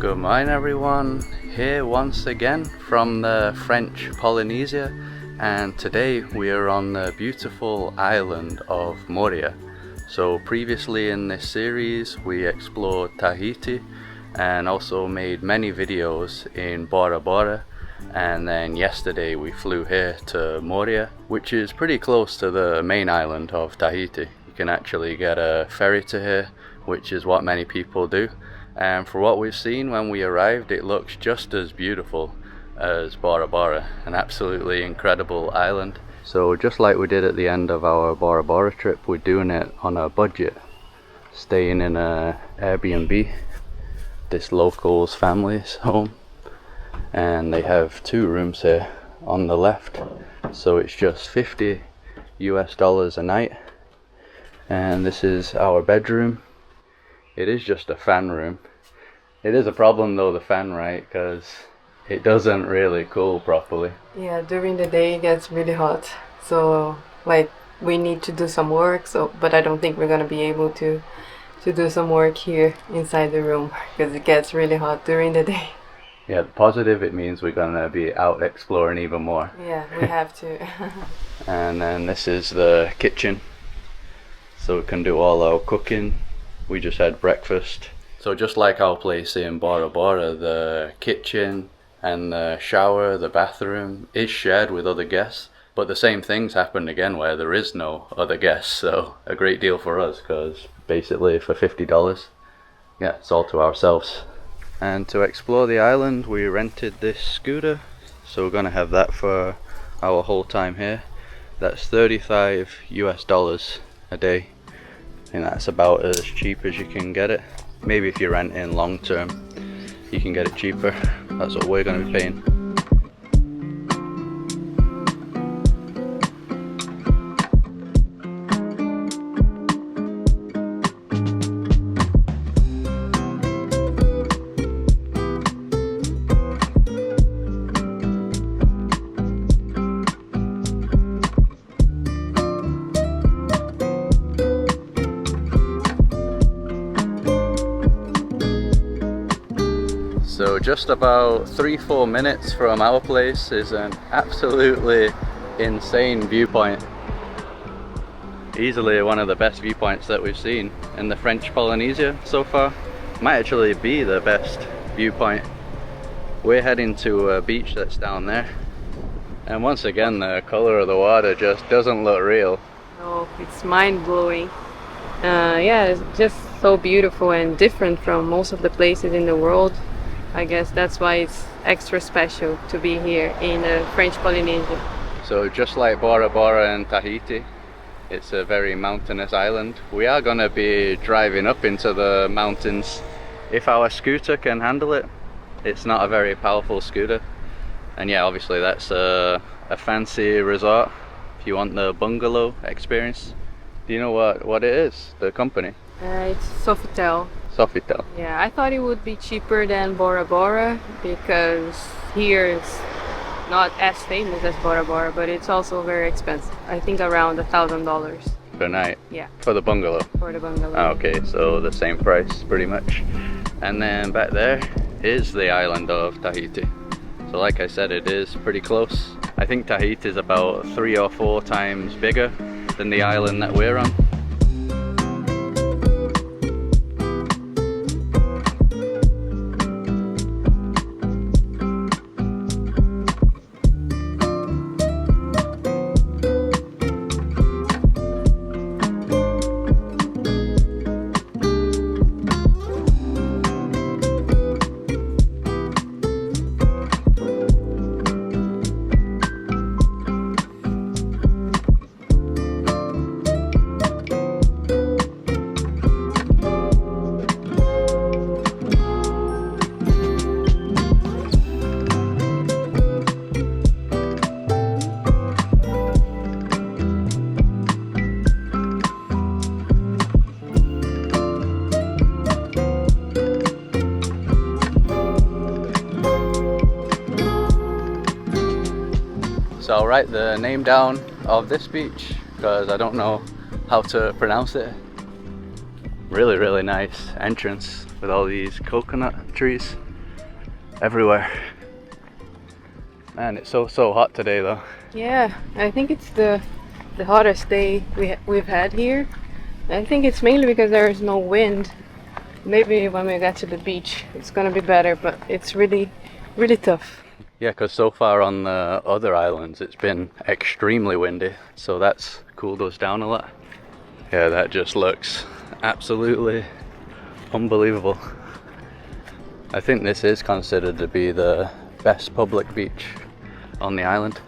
Good morning everyone, here once again from the French Polynesia, and today we are on the beautiful island of Moorea. So previously in this series we explored Tahiti and also made many videos in Bora-Bora, and then yesterday we flew here to Moorea, which is pretty close to the main island of Tahiti. You can actually get a ferry to here, which is what many people do. And for what we've seen when we arrived, it looks just as beautiful as Bora-Bora, an absolutely incredible island. So just like we did at the end of our Bora-Bora trip, we're doing it on a budget, staying in a Airbnb, this local's family's home, and they have 2 rooms here on the left, so it's just $50 a night. And this is our bedroom. It is just a fan room. It is a problem though, the fan, right? Because it doesn't really cool properly. Yeah, during the day it gets really hot. So like we need to do some work, but I don't think we're gonna be able to do some work here inside the room because it gets really hot during the day. Yeah, the positive, it means we're gonna be out exploring even more. Yeah, we have to. And then this is the kitchen, so we can do all our cooking. We just had breakfast. So just like our place in Bora-Bora, the kitchen and the shower, the bathroom is shared with other guests, but the same things happened again where there is no other guests, so a great deal for us because basically for $50, yeah, it's all to ourselves. And to explore the island we rented this scooter, so we're gonna have that for our whole time here. That's $35 a day. And that's about as cheap as you can get it. Maybe if you're renting long term, you can get it cheaper. That's what we're going to be paying. So just about 3-4 minutes from our place is an absolutely insane viewpoint. Easily one of the best viewpoints that we've seen in the French Polynesia so far. Might actually be the best viewpoint. We're heading to a beach that's down there. And once again the color of the water just doesn't look real. Oh, it's mind-blowing. Yeah, it's just so beautiful and different from most of the places in the world. I guess that's why it's extra special to be here in the French Polynesia. So just like Bora-Bora and Tahiti, it's a very mountainous island. We are going to be driving up into the mountains if our scooter can handle it. It's not a very powerful scooter. And yeah, obviously that's a fancy resort if you want the bungalow experience. Do you know what it is, the company? It's Sopetel. Sopetel. Yeah, I thought it would be cheaper than Bora-Bora because here it's not as famous as Bora-Bora, but it's also very expensive. I think around $1,000 per night. Yeah. For the bungalow. For the bungalow. Oh, okay, so the same price pretty much. And then back there is the island of Tahiti. So like I said, it is pretty close. I think Tahiti is about 3 or 4 times bigger than the island that we're on. So I'll write the name down of this beach because I don't know how to pronounce it. Really nice entrance with all these coconut trees. everywhere. Man, it's so hot today though. Yeah, I think it's the hottest day we've had here. I think it's mainly because there is no wind. Maybe when we get to the beach it's gonna be better, but it's really tough. Yeah, because so far on the other islands it's been extremely windy, so that's cooled us down a lot. Yeah, that just looks absolutely unbelievable. I think this is considered to be the best public beach on the island.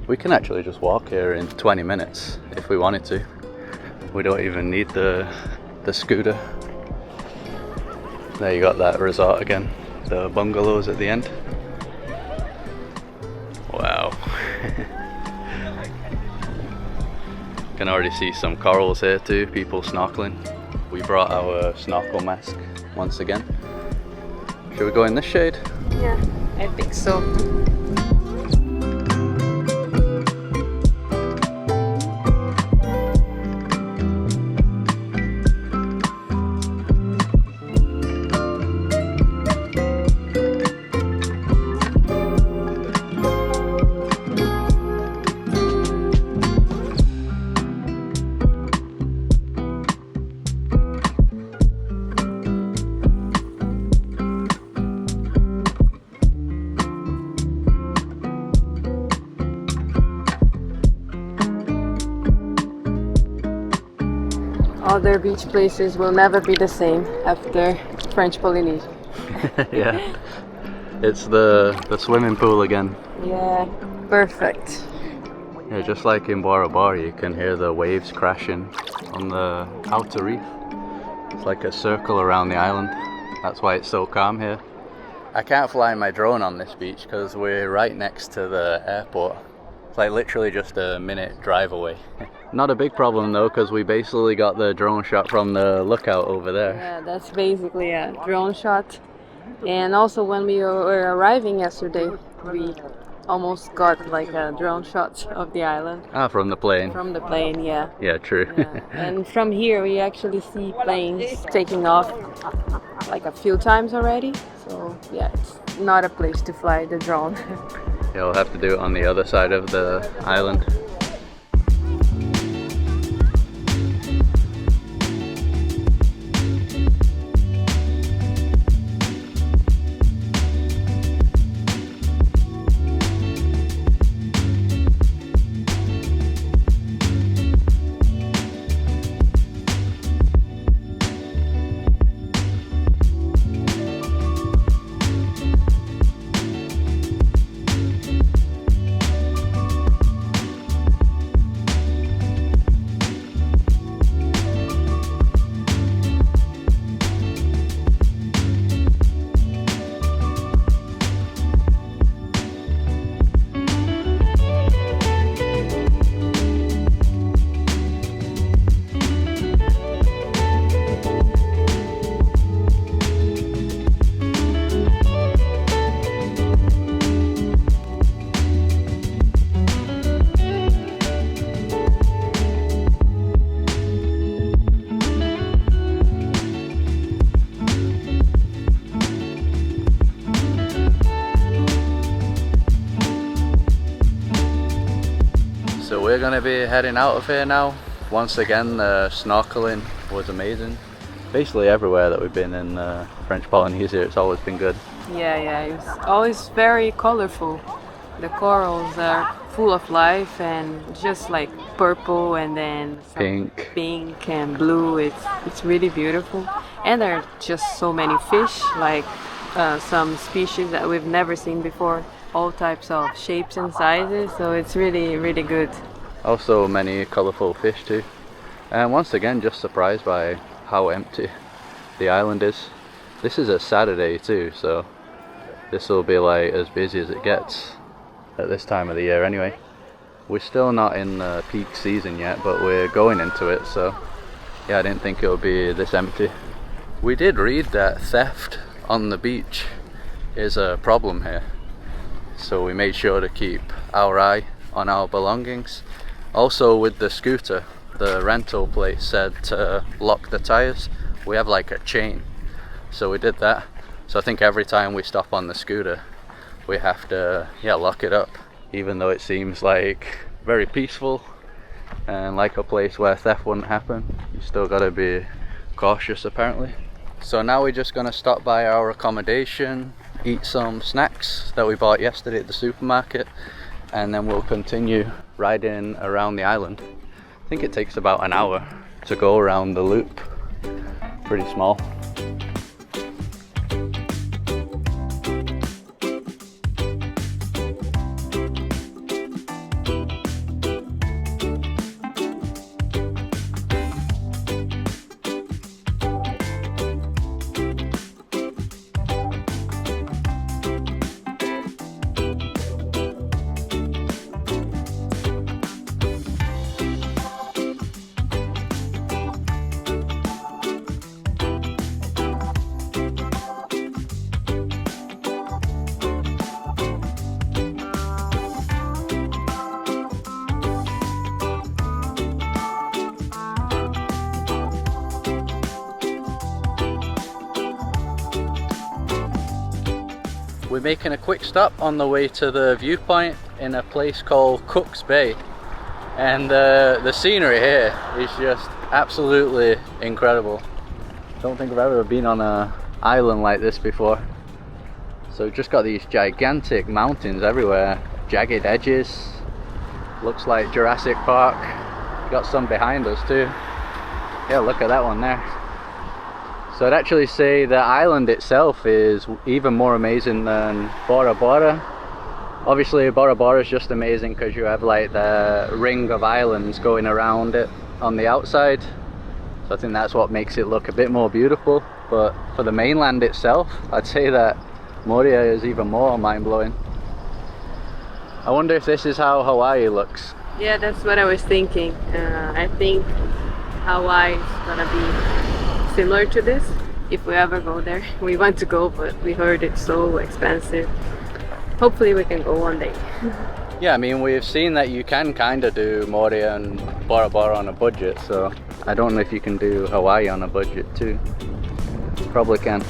We can actually just walk here in 20 minutes if we wanted to. We don't even need the scooter. There you got that resort again, the bungalows at the end. Wow. Can already see some corals here too, people snorkeling. We brought our snorkel mask once again. Should we go in this shade? Yeah, I think so. Other beach places will never be the same after French Polynesia. Yeah, it's the swimming pool again. Yeah, perfect. Yeah, just like in Bora-Bora, you can hear the waves crashing on the outer reef. It's like a circle around the island. That's why it's so calm here. I can't fly my drone on this beach because we're right next to the airport. It's like literally just a minute drive away. Not a big problem though, because we basically got the drone shot from the lookout over there. Yeah, that's basically a drone shot. And also when we were arriving yesterday, we almost got like a drone shot of the island. Ah, from the plane. From the plane, yeah. Yeah, true. Yeah. And from here we actually see planes taking off like a few times already. So yeah, it's not a place to fly the drone. Yeah, we'll have to do it on the other side of the island. So we're going to be heading out of here now. Once again, the snorkeling was amazing. Basically everywhere that we've been in French Polynesia, it's always been good. Yeah, it's always very colorful. The corals are full of life and just like purple and then some pink and blue. It's really beautiful. And there are just so many fish, like some species that we've never seen before. All types of shapes and sizes, so it's really good. Also many colourful fish too. And once again, just surprised by how empty the island is. This is a Saturday too, so this will be like as busy as it gets at this time of the year anyway. We're still not in the peak season yet, but we're going into it, so yeah, I didn't think it would be this empty. We did read that theft on the beach is a problem here, so we made sure to keep our eye on our belongings. Also with the scooter, the rental place said to lock the tires. We have like a chain, so we did that. So I think every time we stop on the scooter, we have to, yeah, lock it up. Even though it seems like very peaceful and like a place where theft wouldn't happen, you still gotta be cautious apparently. So now we're just gonna stop by our accommodation, eat some snacks that we bought yesterday at the supermarket, and then we'll continue riding around the island. I think it takes about an hour to go around the loop. Pretty small. We're making a quick stop on the way to the viewpoint in a place called Cook's Bay, and the scenery here is just absolutely incredible. Don't think I've ever been on an island like this before. So we've just got these gigantic mountains everywhere, jagged edges, looks like Jurassic Park. Got some behind us too. Yeah, look at that one there. So I'd actually say the island itself is even more amazing than Bora-Bora. Obviously Bora-Bora is just amazing because you have like the ring of islands going around it on the outside. So I think that's what makes it look a bit more beautiful. But for the mainland itself, I'd say that Moorea is even more mind-blowing. I wonder if this is how Hawaii looks. Yeah, that's what I was thinking. I think Hawaii is gonna be similar to this if we ever go there. We want to go, but we heard it's so expensive. Hopefully we can go one day. Yeah, I mean, we've seen that you can kind of do Moorea and Bora-Bora on a budget, so I don't know if you can do Hawaii on a budget too. Probably can.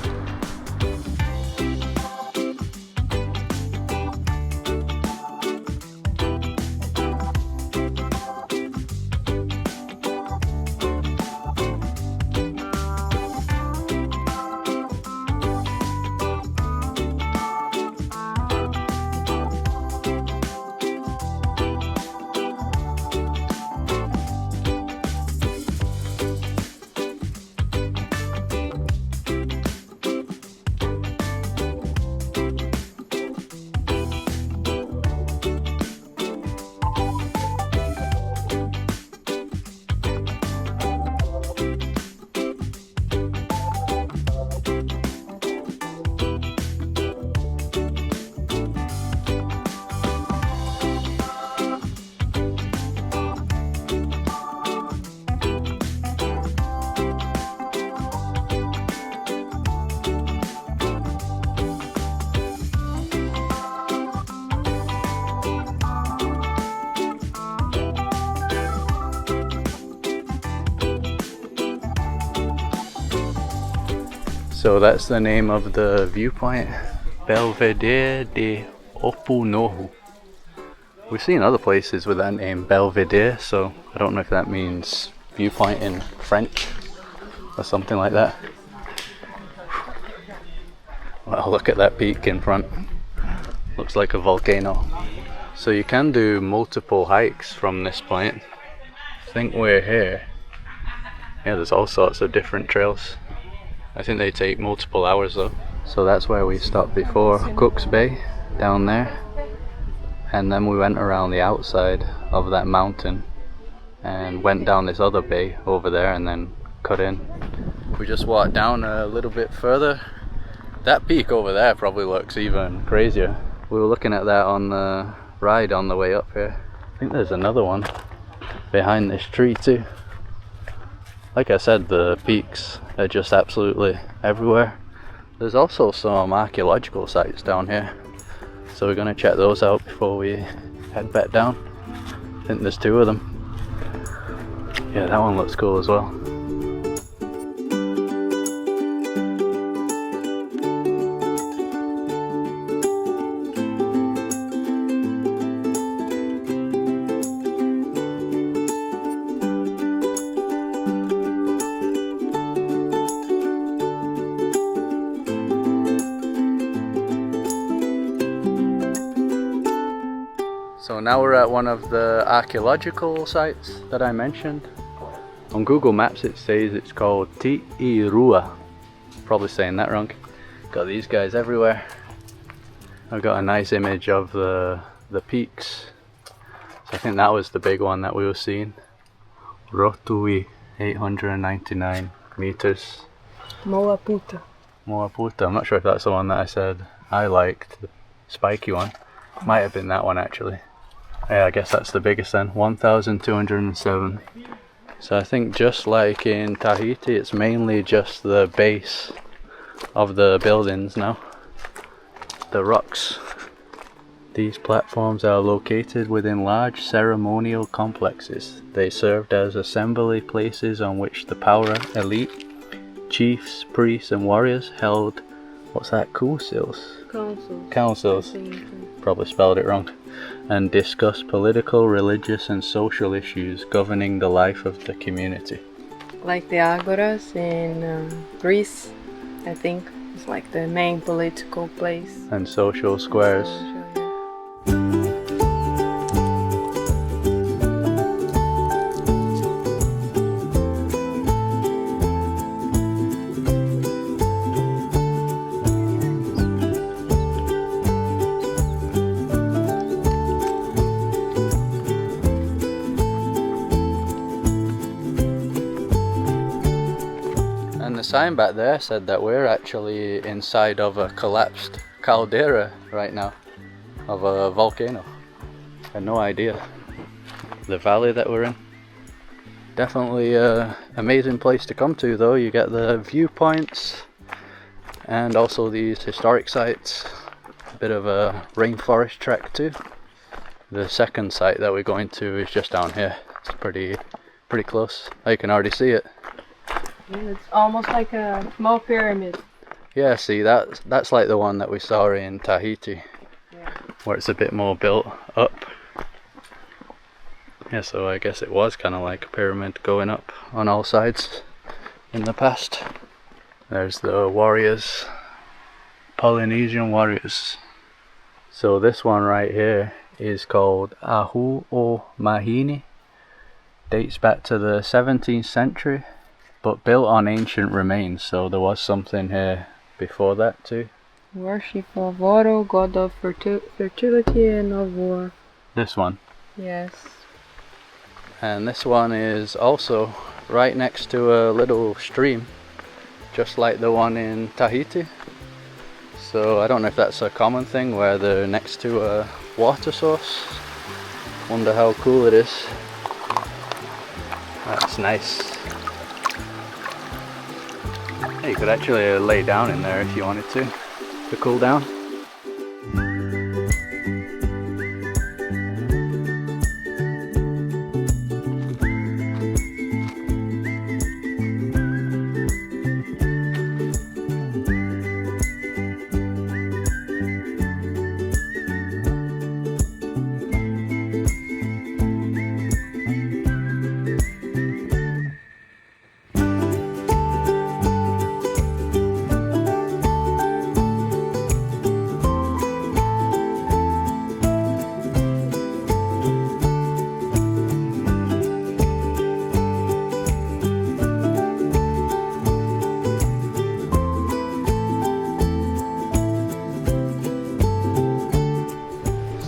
So that's the name of the viewpoint, Belvier de Opun. We've seen other places with that name, Belvedere, so I don't know if that means viewpoint in French or something like that. Well, look at that peak in front. Looks like a volcano. So you can do multiple hikes from this point. I think we're here. Yeah, there's all sorts of different trails. I think they take multiple hours though. So that's where we stopped before, Cook's Bay, down there. And then we went around the outside of that mountain and went down this other bay over there and then cut in. We just walked down a little bit further. That peak over there probably looks even crazier. We were looking at that on the ride on the way up here. I think there's another one behind this tree too. Like I said, the peaks are just absolutely everywhere. There's also some archaeological sites down here, so we're going to check those out before we head back down. I think there's two of them. Yeah, that one looks cool as well. now we're at one of the archaeological sites that I mentioned. On Google Maps it says it's called Trua. Probably saying that wrong. Got these guys everywhere. I've got a nice image of the peaks. So I think that was the big one that we were seeing. Rotui, 899 meters. Moa Puta. Moa Puta. I'm not sure if that's the one that I said I liked, the spiky one. Might have been that one actually. Yeah, I guess that's the biggest then. 1,207. So I think just like in Tahiti, it's mainly just the base of the buildings now. The rocks. These platforms are located within large ceremonial complexes. They served as assembly places on which the power elite, chiefs, priests and warriors held, what's that, councils? Councils. Probably spelled it wrong. And discussed political, religious and social issues governing the life of the community. Like the agoras in Greece, I think, it's like the main political place. And social squares. And the sign back there said that we're actually inside of a collapsed caldera right now, of a volcano. I had no idea. The valley that we're in. Definitely an amazing place to come to though. You get the viewpoints and also these historic sites. A bit of a rainforest trek too. The second site that we're going to is just down here. It's pretty close. You can already see it. It's almost like a small pyramid. Yeah, see that's like the one that we saw in Tahiti, where it's a bit more built up. Yeah, so I guess it was kind of like a pyramid going up on all sides in the past. There's the warriors, Polynesian warriors. So this one right here is called Ahu o Mahini. Dates back to the 17th century. But built on ancient remains, so there was something here before that too. Worship of Oro, god of fertility and of war. This one? Yes. And this one is also right next to a little stream, just like the one in Tahiti. So I don't know if that's a common thing where they're next to a water source. Wonder how cool it is. That's nice. You could actually lay down in there if you wanted to cool down.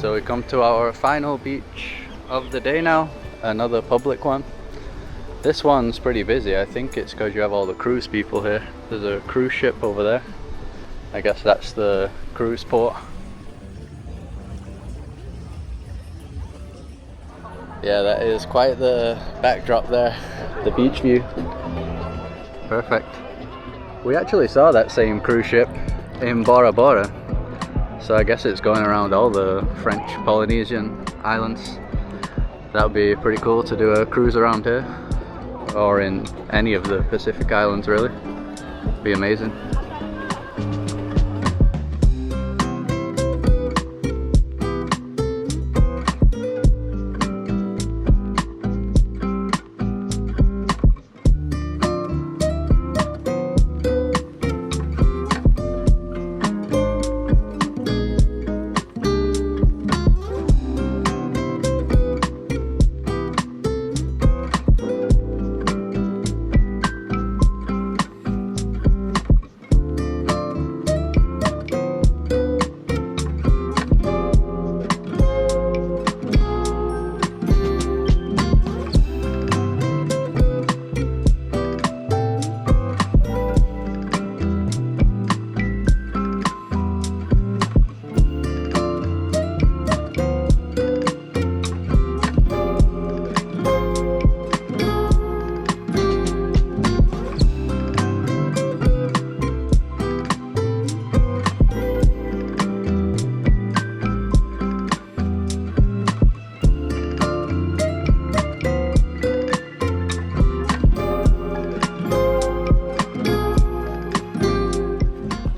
So we come to our final beach of the day now, another public one. This one's pretty busy. I think it's because you have all the cruise people here. There's a cruise ship over there. I guess that's the cruise port. Yeah, that is quite the backdrop there, the beach view. Perfect. We actually saw that same cruise ship in Bora-Bora. So I guess it's going around all the French Polynesian islands. That would be pretty cool to do a cruise around here, or in any of the Pacific islands really. Be amazing.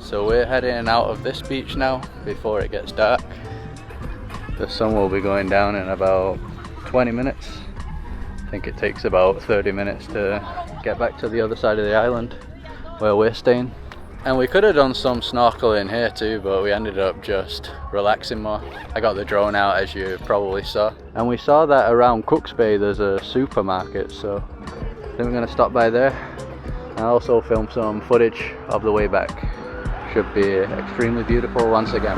So we're heading out of this beach now before it gets dark. The sun will be going down in about 20 minutes. I think it takes about 30 minutes to get back to the other side of the island where we're staying. And we could have done some snorkeling here too, but we ended up just relaxing more. I got the drone out, as you probably saw. And we saw that around Cook's Bay there's a supermarket, so I think we're going to stop by there. And also film some footage of the way back. Should be extremely beautiful once again.